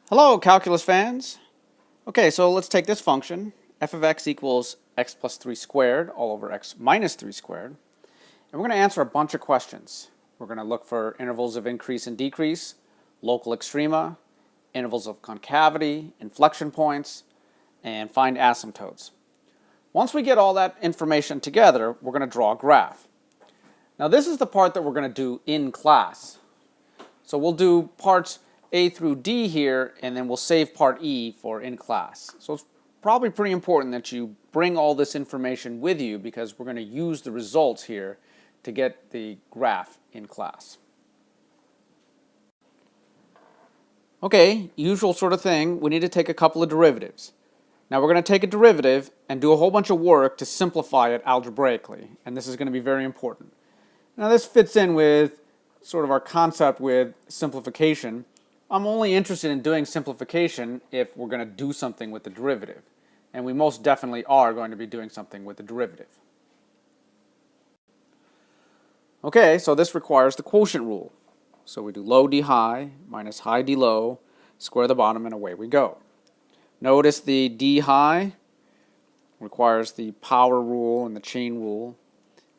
Hello, calculus fans. Okay, so let's take this function, f of x equals x plus 3 squared all over x minus 3 squared, and we're going to answer a bunch of questions. We're going to look for intervals of increase and decrease, local extrema, intervals of concavity, inflection points, and find asymptotes. Once we get all that information together, we're going to draw a graph. Now this is the part that we're going to do in class. So we'll do parts A through D here, and then we'll save part E for in class. So it's probably pretty important that you bring all this information with you because we're going to use the results here to get the graph in class. Okay, usual sort of thing, we need to take a couple of derivatives. Now we're going to take a derivative and do a whole bunch of work to simplify it algebraically, and this is going to be very important. Now this fits in with sort of our concept with simplification. I'm only interested in doing simplification if we're going to do something with the derivative. And we most definitely are going to be doing something with the derivative. Okay, so this requires the quotient rule. So we do low d high minus high d low, square the bottom, and away we go. Notice the d high requires the power rule and the chain rule.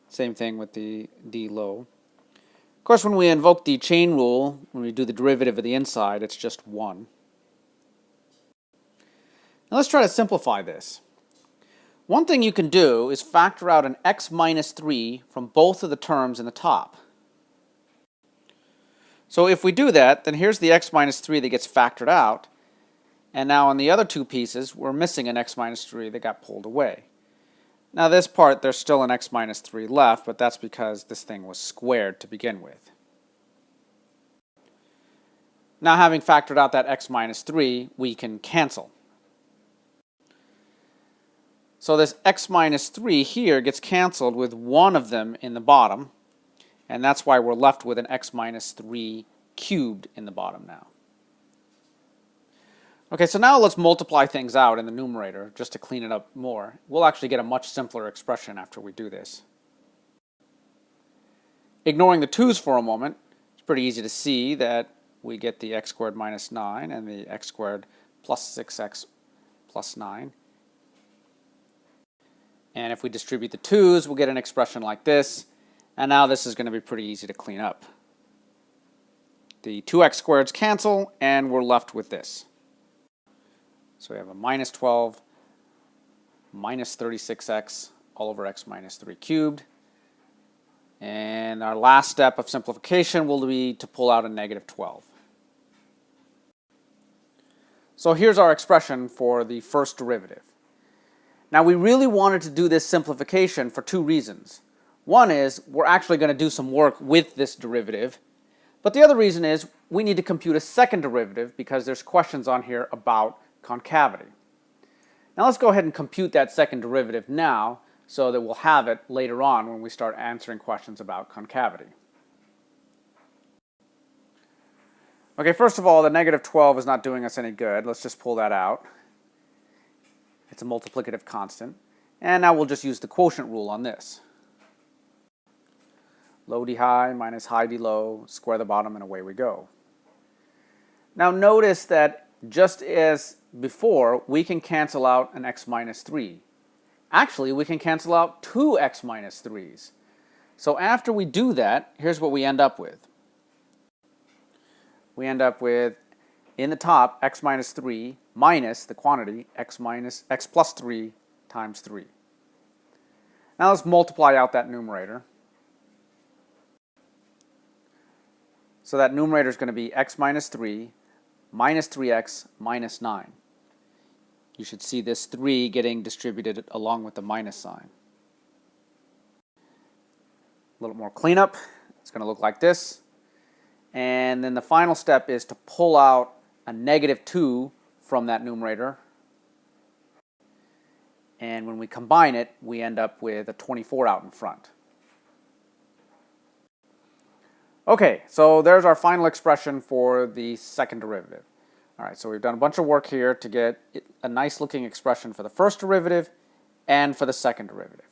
Same thing with the d low. Of course, when we invoke the chain rule, when we do the derivative of the inside, it's just 1. Now let's try to simplify this. One thing you can do is factor out an x minus 3 from both of the terms in the top. So if we do that, then here's the x minus 3 that gets factored out, and now on the other two pieces, we're missing an x minus 3 that got pulled away. Now this part, there's still an x minus 3 left, but that's because this thing was squared to begin with. Now having factored out that x minus 3, we can cancel. So this x minus 3 here gets canceled with one of them in the bottom, and that's why we're left with an x minus 3 cubed in the bottom now. Okay, so now let's multiply things out in the numerator just to clean it up more. We'll actually get a much simpler expression after we do this. Ignoring the 2's for a moment, it's pretty easy to see that we get the x squared minus 9 and the x squared plus 6x plus 9. And if we distribute the 2's, we'll get an expression like this. And now this is going to be pretty easy to clean up. The 2x squareds cancel, and we're left with this. So we have a minus 12 minus 36x all over x minus 3 cubed. And our last step of simplification will be to pull out a negative 12. So here's our expression for the first derivative. Now we really wanted to do this simplification for two reasons. One is we're actually going to do some work with this derivative. But the other reason is we need to compute a second derivative because there's questions on here about concavity. Now let's go ahead and compute that second derivative now so that we'll have it later on when we start answering questions about concavity. Okay, first of all, the negative 12 is not doing us any good. Let's just pull that out. It's a multiplicative constant. And now we'll just use the quotient rule on this. Low d high minus high d low, square the bottom, and away we go. Now notice that just as before, we can cancel out an x minus 3. Actually, we can cancel out two x minus 3's. So after we do that, here's what we end up with. We end up with, in the top, x minus 3 minus the quantity x plus 3 times 3. Now let's multiply out that numerator. So that numerator is going to be x minus 3 minus 3x minus 9. You should see this 3 getting distributed along with the minus sign. A little more cleanup. It's going to look like this. And then the final step is to pull out a negative 2 from that numerator. And when we combine it, we end up with a 24 out in front. Okay, so there's our final expression for the second derivative. All right, so we've done a bunch of work here to get a nice looking expression for the first derivative and for the second derivative.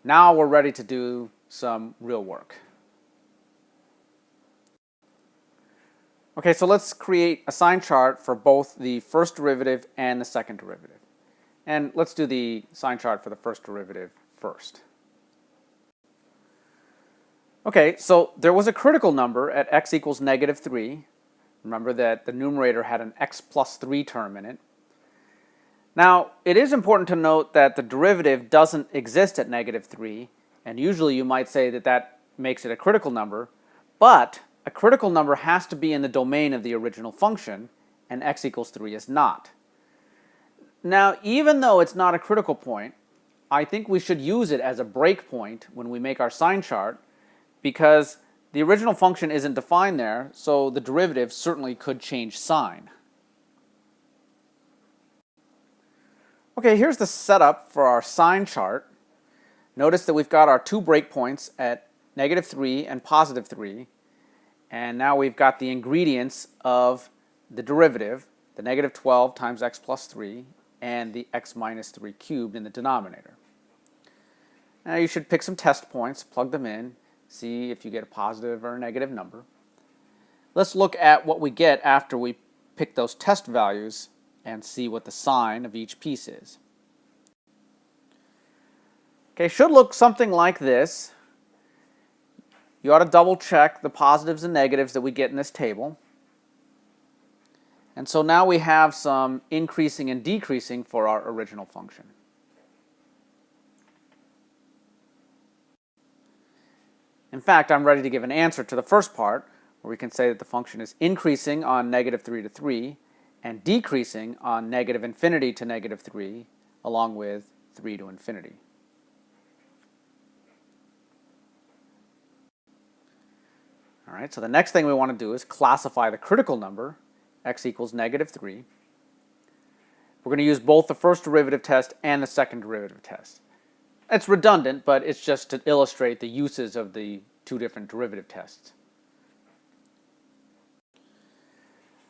Now we're ready to do some real work. Okay, so let's create a sign chart for both the first derivative and the second derivative. And let's do the sign chart for the first derivative first. Okay, so there was a critical number at x equals -3. Remember that the numerator had an x plus 3 term in it. Now, it is important to note that the derivative doesn't exist at -3, and usually you might say that that makes it a critical number, but a critical number has to be in the domain of the original function, and x equals 3 is not. Now, even though it's not a critical point, I think we should use it as a breakpoint when we make our sign chart, because the original function isn't defined there, so the derivative certainly could change sign. Okay, here's the setup for our sign chart. Notice that we've got our two breakpoints at -3 and +3, and now we've got the ingredients of the derivative, the -12 times x plus 3, and the x minus 3 cubed in the denominator. Now you should pick some test points, plug them in, see if you get a positive or a negative number. Let's look at what we get after we pick those test values and see what the sign of each piece is. Okay, should look something like this. You ought to double check the positives and negatives that we get in this table. And so now we have some increasing and decreasing for our original function. In fact, I'm ready to give an answer to the first part, where we can say that the function is increasing on -3 to 3 and decreasing on -infinity to -3, along with 3 to infinity. All right, so the next thing we want to do is classify the critical number, x equals -3. We're going to use both the first derivative test and the second derivative test. It's redundant, but it's just to illustrate the uses of the two different derivative tests.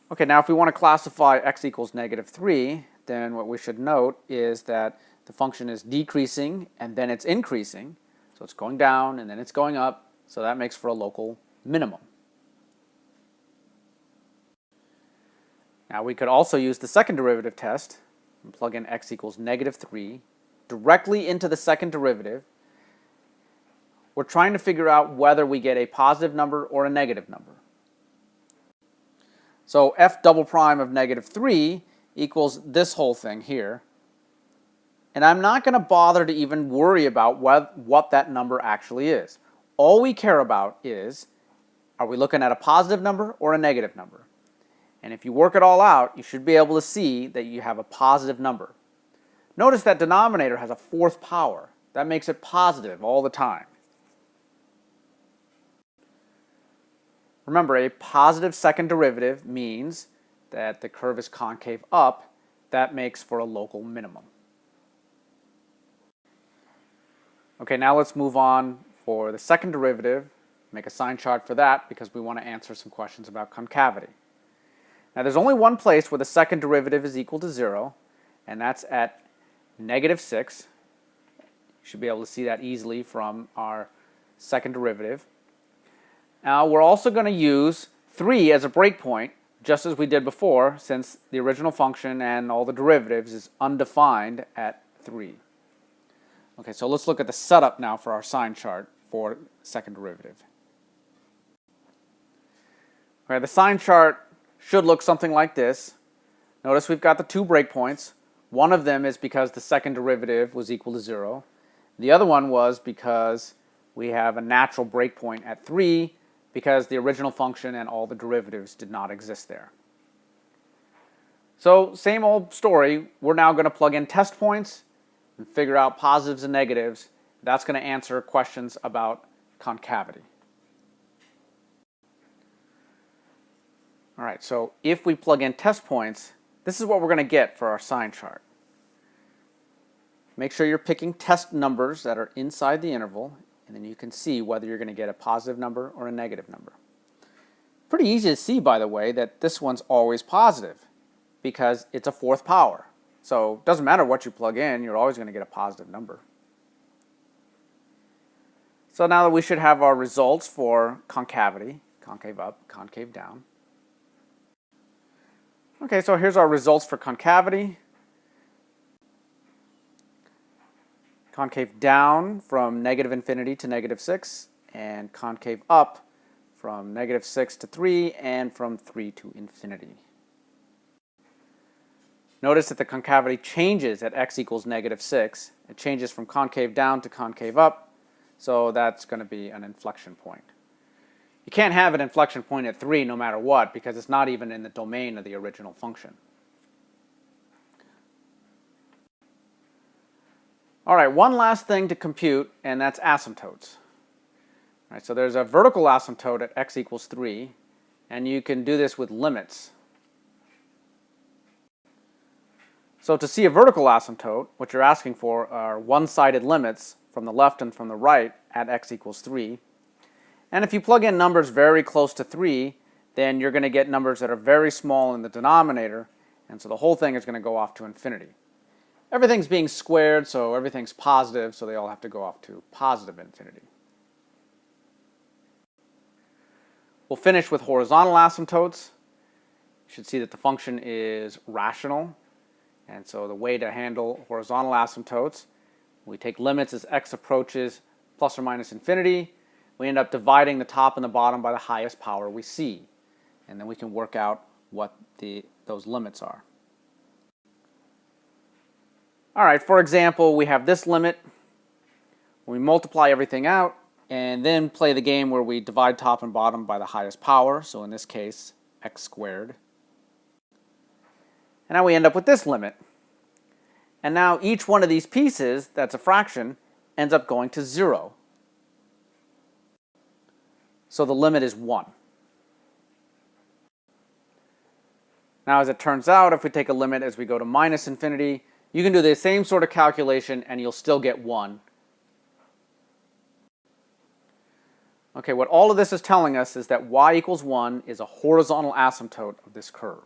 Okay, now if we want to classify x equals -3, then what we should note is that the function is decreasing and then it's increasing. So it's going down and then it's going up, so that makes for a local minimum. Now we could also use the second derivative test and plug in x equals -3 directly into the second derivative. We're trying to figure out whether we get a positive number or a negative number. So f double prime of -3 equals this whole thing here. And I'm not going to bother to even worry about what that number actually is. All we care about is, are we looking at a positive number or a negative number? And if you work it all out, you should be able to see that you have a positive number. Notice that denominator has a fourth power. That makes it positive all the time. Remember, a positive second derivative means that the curve is concave up. That makes for a local minimum. Okay, now let's move on for the second derivative. Make a sign chart for that because we want to answer some questions about concavity. Now there's only one place where the second derivative is equal to 0, and that's at -6. You should be able to see that easily from our second derivative. Now we're also going to use 3 as a breakpoint, just as we did before, since the original function and all the derivatives is undefined at 3. Okay, so let's look at the setup now for our sign chart for second derivative. Okay, the sign chart should look something like this. Notice we've got the two breakpoints. One of them is because the second derivative was equal to 0. The other one was because we have a natural breakpoint at 3 because the original function and all the derivatives did not exist there. So same old story. We're now going to plug in test points and figure out positives and negatives. That's going to answer questions about concavity. All right, so if we plug in test points, this is what we're going to get for our sign chart. Make sure you're picking test numbers that are inside the interval, and then you can see whether you're going to get a positive number or a negative number. Pretty easy to see, by the way, that this one's always positive because it's a fourth power. So it doesn't matter what you plug in, you're always going to get a positive number. So now that we should have our results for concavity, concave up, concave down. Okay, so here's our results for concavity. Concave down from negative infinity to negative 6, and concave up from negative 6 to 3, and from 3 to infinity. Notice that the concavity changes at x equals negative 6. It changes from concave down to concave up, so that's going to be an inflection point. You can't have an inflection point at 3 no matter what, because it's not even in the domain of the original function. All right, one last thing to compute, and that's asymptotes. All right, so there's a vertical asymptote at x equals 3, and you can do this with limits. So to see a vertical asymptote, what you're asking for are one-sided limits from the left and from the right at x equals 3. And if you plug in numbers very close to 3, then you're going to get numbers that are very small in the denominator, and so the whole thing is going to go off to infinity. Everything's being squared, so everything's positive, so they all have to go off to positive infinity. We'll finish with horizontal asymptotes. You should see that the function is rational. And so the way to handle horizontal asymptotes, we take limits as x approaches plus or minus infinity. We end up dividing the top and the bottom by the highest power we see. And then we can work out what those limits are. All right, for example, we have this limit. We multiply everything out and then play the game where we divide top and bottom by the highest power. So in this case, x squared. And now we end up with this limit. And now each one of these pieces, that's a fraction, ends up going to 0. So the limit is 1. Now as it turns out, if we take a limit as we go to minus infinity, you can do the same sort of calculation and you'll still get 1. Okay, what all of this is telling us is that y equals 1 is a horizontal asymptote of this curve.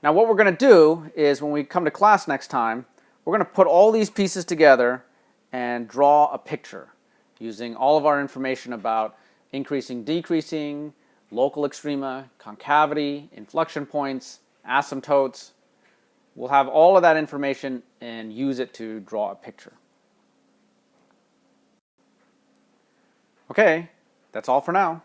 Now what we're going to do is when we come to class next time, we're going to put all these pieces together and draw a picture using all of our information about increasing, decreasing, local extrema, concavity, inflection points, asymptotes. We'll have all of that information and use it to draw a picture. Okay, that's all for now.